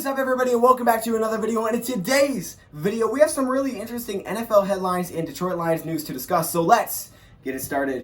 What is up, everybody, and welcome back to another video. And in today's video, we have some really interesting NFL headlines and Detroit Lions news to discuss. So let's get it started.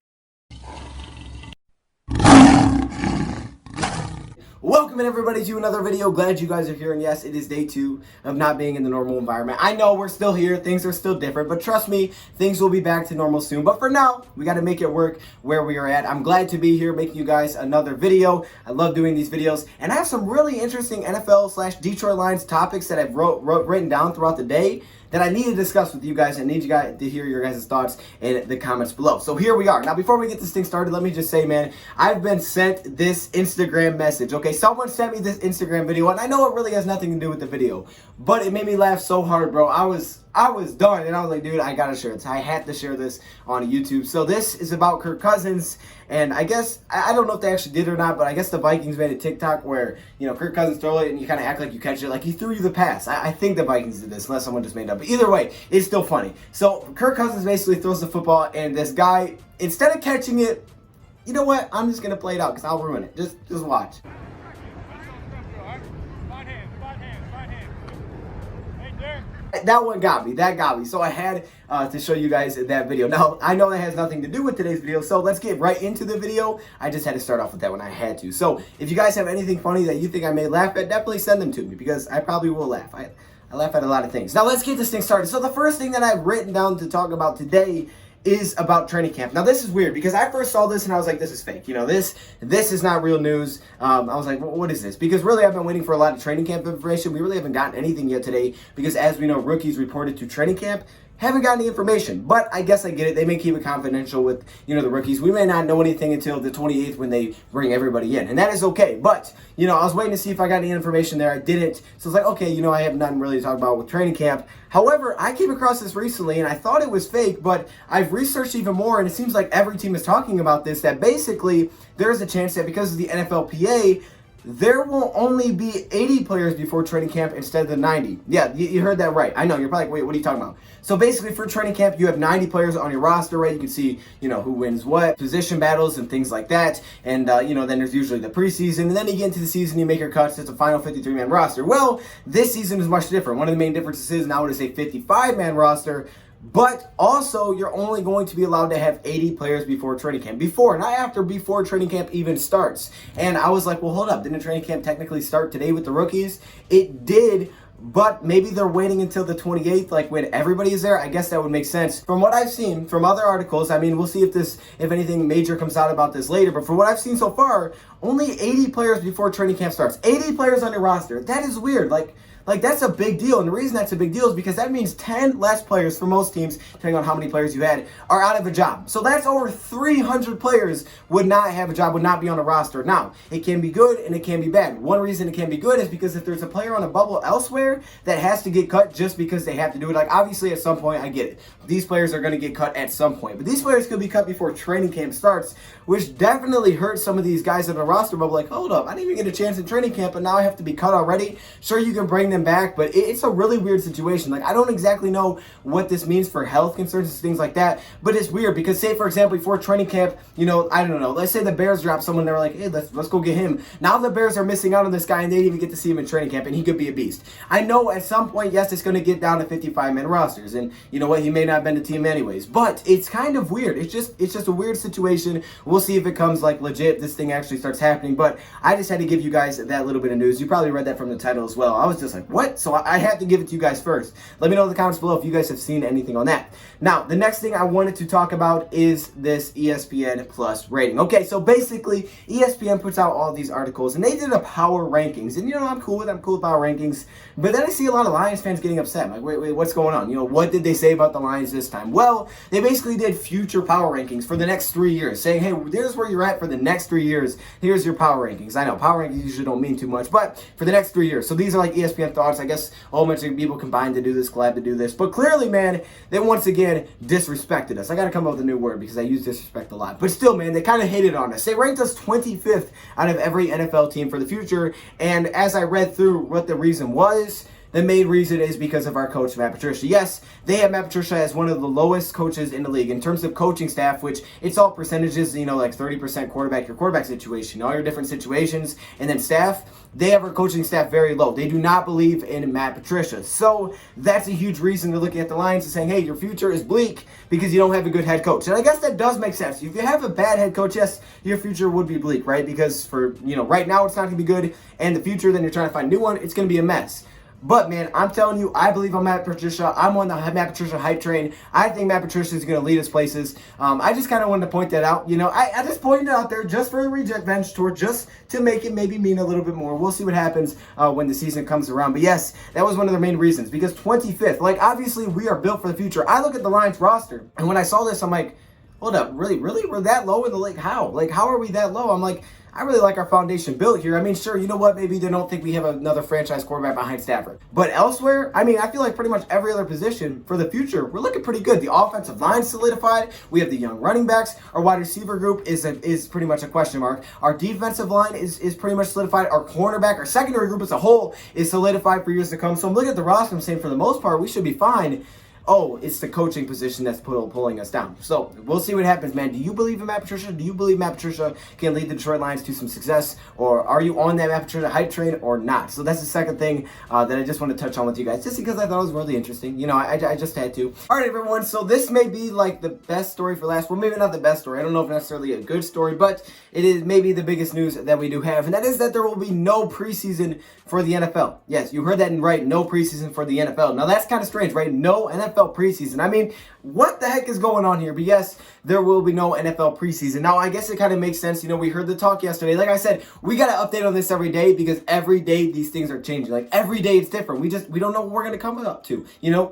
Welcome everybody to another video. Glad you guys are here, and yes, it is day 2 of not being in the normal environment. I know we're still here, things are still different, but trust me, things will be back to normal soon. But for now, we got to make it work where we are at. I'm glad to be here making you guys another video. I love doing these videos, and I have some really interesting NFL/Detroit Lions topics that I've written down throughout the day that I need to discuss with you guys. I need you guys to hear your guys' thoughts in the comments below. So here we are. Now, before we get this thing started, let me just say, man, I've been sent this Instagram message. Okay, someone sent me this Instagram video, and I know it really has nothing to do with the video, but it made me laugh so hard, bro. I was done, and I was like, dude, I gotta share it. I had to share this on YouTube. So this is about Kirk Cousins, and I guess, I don't know if they actually did or not, but I guess the Vikings made a TikTok where, you know, Kirk Cousins throw it, and you kind of act like you catch it, like he threw you the pass. I think the Vikings did this, unless someone just made it up. But either way, it's still funny. So Kirk Cousins basically throws the football, and this guy, instead of catching it, you know what? I'm just gonna play it out, because I'll ruin it. Just watch. That one got me. That got me. So I had to show you guys that video. Now, I know that has nothing to do with today's video, so let's get right into the video. I just had to start off with that when I had to. So if you guys have anything funny that you think I may laugh at, definitely send them to me, because I probably will laugh. I laugh at a lot of things. Now, let's get this thing started. So the first thing that I've written down to talk about today is about training camp. Now, this is weird because I first saw this and I was like, this is fake. You know, this is not real news. I was like, well, what is this? Because really, I've been waiting for a lot of training camp information. We really haven't gotten anything yet today because, as we know, rookies reported to training camp haven't gotten any information, but I guess I get it. They may keep it confidential with, you know, the rookies. We may not know anything until the 28th when they bring everybody in, and that is okay. But, you know, I was waiting to see if I got any information there. I didn't. So it's like, okay, you know, I have nothing really to talk about with training camp. However, I came across this recently, and I thought it was fake, but I've researched even more, and it seems like every team is talking about this, that basically there's a chance that because of the NFLPA, there will only be 80 players before training camp instead of the 90. Yeah, you heard that right. I know, you're probably like, wait, what are you talking about? So basically for training camp, you have 90 players on your roster, right? You can see, you know, who wins what, position battles and things like that. And, you know, then there's usually the preseason. And then you get into the season, you make your cuts. It's a final 53-man roster. Well, this season is much different. One of the main differences is now it is a 55-man roster. But also, you're only going to be allowed to have 80 players before training camp. Before, not after, before training camp even starts. And I was like, well, hold up. Didn't training camp technically start today with the rookies? It did, but maybe they're waiting until the 28th, like when everybody is there. I guess that would make sense. From what I've seen from other articles, I mean, we'll see if anything major comes out about this later, but from what I've seen so far, only 80 players before training camp starts. 80 players on your roster. That is weird. Like that's a big deal, and the reason that's a big deal is because that means 10 less players for most teams, depending on how many players you had, are out of a job. So that's over 300 players would not have a job, would not be on a roster. Now, it can be good and it can be bad. One reason it can be good is because if there's a player on a bubble elsewhere that has to get cut just because they have to do it, like obviously at some point, I get it. These players are going to get cut at some point, but these players could be cut before training camp starts, which definitely hurts some of these guys in the roster bubble. Like, hold up, I didn't even get a chance in training camp, and now I have to be cut already. Sure, you can bring them back, but it's a really weird situation. Like, I don't exactly know what this means for health concerns and things like that, but it's weird because, say, for example, before training camp, you know, I don't know, let's say the Bears drop someone, they're like, hey, let's go get him. Now the Bears are missing out on this guy, and they didn't even get to see him in training camp, and he could be a beast. I know at some point, yes, it's going to get down to 55-man rosters, and you know what, he may not have been the team anyways, but it's kind of weird. It's just a weird situation. We'll see if it comes like legit, this thing actually starts happening, but I just had to give you guys that little bit of news. You probably read that from the title as well. I was just like, what? So I had to give it to you guys first. Let me know in the comments below if you guys have seen anything on that. Now, the next thing I wanted to talk about is this ESPN Plus rating. Okay, so basically, ESPN puts out all these articles, and they did a power rankings, and you know, I'm cool with power rankings, but then I see a lot of Lions fans getting upset. I'm like, wait, what's going on? You know, what did they say about the Lions this time? Well, they basically did future power rankings for the next 3 years, saying, hey, here's where you're at for the next 3 years. Here's your power rankings. I know, power rankings usually don't mean too much, but for the next 3 years. So these are like ESPN thoughts. I guess a whole bunch of people combined to do this, glad to do this. But clearly, man, they once again disrespected us. I got to come up with a new word because I use disrespect a lot. But still, man, they kind of hated on us. They ranked us 25th out of every NFL team for the future. And as I read through what the reason was, The main reason is because of our coach, Matt Patricia. Yes, they have Matt Patricia as one of the lowest coaches in the league in terms of coaching staff, which it's all percentages, like 30% quarterback, your quarterback situation, all your different situations, and then staff. They have our coaching staff very low. They do not believe in Matt Patricia. So that's a huge reason to looking at the Lions and saying, hey, your future is bleak because you don't have a good head coach. And I guess that does make sense. If you have a bad head coach, yes, your future would be bleak, right? Because for, right now it's not going to be good. And the future, then you're trying to find a new one, it's going to be a mess. But, man, I'm telling you, I believe on Matt Patricia. I'm on the Matt Patricia hype train. I think Matt Patricia is going to lead us places. I just kind of wanted to point that out. I just pointed it out there just for the reject bench tour, just to make it maybe mean a little bit more. We'll see what happens when the season comes around. But, yes, that was one of the main reasons. Because 25th, obviously we are built for the future. I look at the Lions roster, and when I saw this, I'm like, hold up, really? We're that low in the league? How? How are we that low? I'm like, I really like our foundation built here. I mean, sure, you know what? Maybe they don't think we have another franchise quarterback behind Stafford. But elsewhere, I feel like pretty much every other position for the future, we're looking pretty good. The offensive line solidified. We have the young running backs. Our wide receiver group is pretty much a question mark. Our defensive line is pretty much solidified. Our cornerback, our secondary group as a whole is solidified for years to come. So I'm looking at the roster, I'm saying for the most part, we should be fine. Oh, it's the coaching position that's pulling us down. So we'll see what happens, man. Do you believe in Matt Patricia? Do you believe Matt Patricia can lead the Detroit Lions to some success? Or are you on that Matt Patricia hype train or not? So that's the second thing that I just want to touch on with you guys, just because I thought it was really interesting. I just had to. All right, everyone. So this may be the best story for last. Well, maybe not the best story. I don't know if necessarily a good story, but it is maybe the biggest news that we do have. And that is that there will be no preseason for the NFL. Yes, you heard that right. No preseason for the NFL. Now that's kind of strange, right? No NFL preseason. What the heck is going on here? But yes, there will be no NFL preseason. Now, I guess it kind of makes sense. We heard the talk yesterday. Like I said, we got to update on this every day because every day these things are changing. Every day it's different. We don't know what we're going to come up to.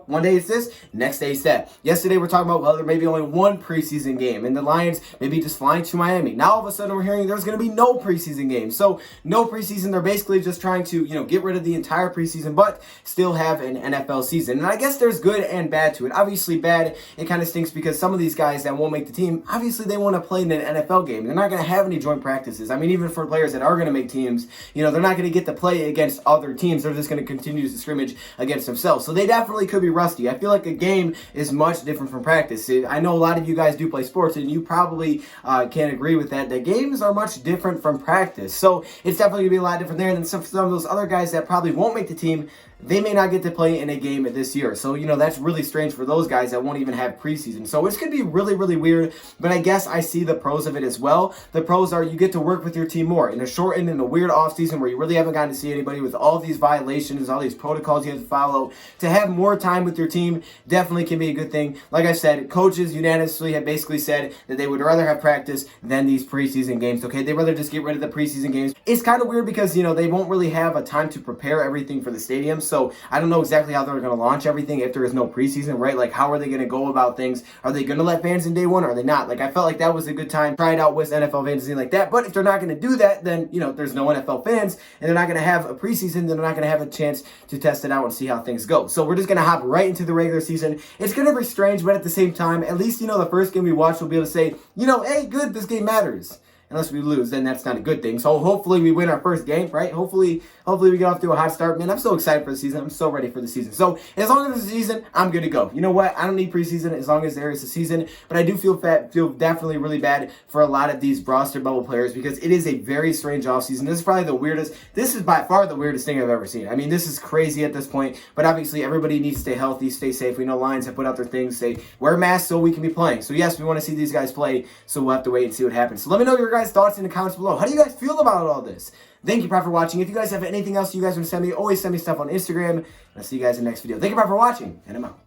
One day it's this, next day it's that. Yesterday we're talking about, well, there may be only one preseason game and the Lions maybe just flying to Miami. Now all of a sudden we're hearing there's going to be no preseason game. So no preseason. They're basically just trying to, get rid of the entire preseason, but still have an NFL season. And I guess there's good and bad to it. Obviously bad, it kind of stinks because some of these guys that won't make the team, obviously they want to play in an NFL game. They're not going to have any joint practices. Even for players that are going to make teams, they're not going to get to play against other teams. They're just going to continue to scrimmage against themselves. So they definitely could be rusty. I feel like a game is much different from practice. I know a lot of you guys do play sports, and you probably can agree with that. The games are much different from practice. So it's definitely going to be a lot different there. And then some of those other guys that probably won't make the team, they may not get to play in a game this year. So, that's really strange for those guys that won't even have preseason. So it's going to be really, really weird. But I guess I see the pros of it as well. The pros are you get to work with your team more in a shortened and a weird offseason where you really haven't gotten to see anybody with all these violations, all these protocols you have to follow. To have more time with your team definitely can be a good thing. Like I said, coaches unanimously have basically said that they would rather have practice than these preseason games. Okay, they'd rather just get rid of the preseason games. It's kind of weird because, they won't really have a time to prepare everything for the stadium. So I don't know exactly how they're going to launch everything if there is no preseason, right? How are they going to go about things? Are they going to let fans in day one or are they not? I felt like that was a good time. Try it out with NFL fans and things like that. But if they're not going to do that, then, there's no NFL fans and they're not going to have a preseason. Then they're not going to have a chance to test it out and see how things go. So we're just going to hop right into the regular season. It's going to be strange, but at the same time, at least, the first game we watch, we'll be able to say, hey, good, this game matters. Unless we lose, then that's not a good thing. So hopefully we win our first game, right? Hopefully we get off to a hot start. Man, I'm so excited for the season. I'm so ready for the season. So as long as there's a season, I'm good to go. You know what? I don't need preseason as long as there is a season. But I do feel definitely really bad for a lot of these roster bubble players because it is a very strange offseason. This is probably the weirdest. This is by far the weirdest thing I've ever seen. This is crazy at this point. But obviously everybody needs to stay healthy, stay safe. We know Lions have put out their things, say wear masks so we can be playing. So yes, we want to see these guys play. So we'll have to wait and see what happens. So let me know your guys' thoughts in the comments below. How do you guys feel about all this? Thank you, for watching. If you guys have anything else you guys want to send me, always send me stuff on Instagram. And I'll see you guys in the next video. Thank you, for watching, and I'm out.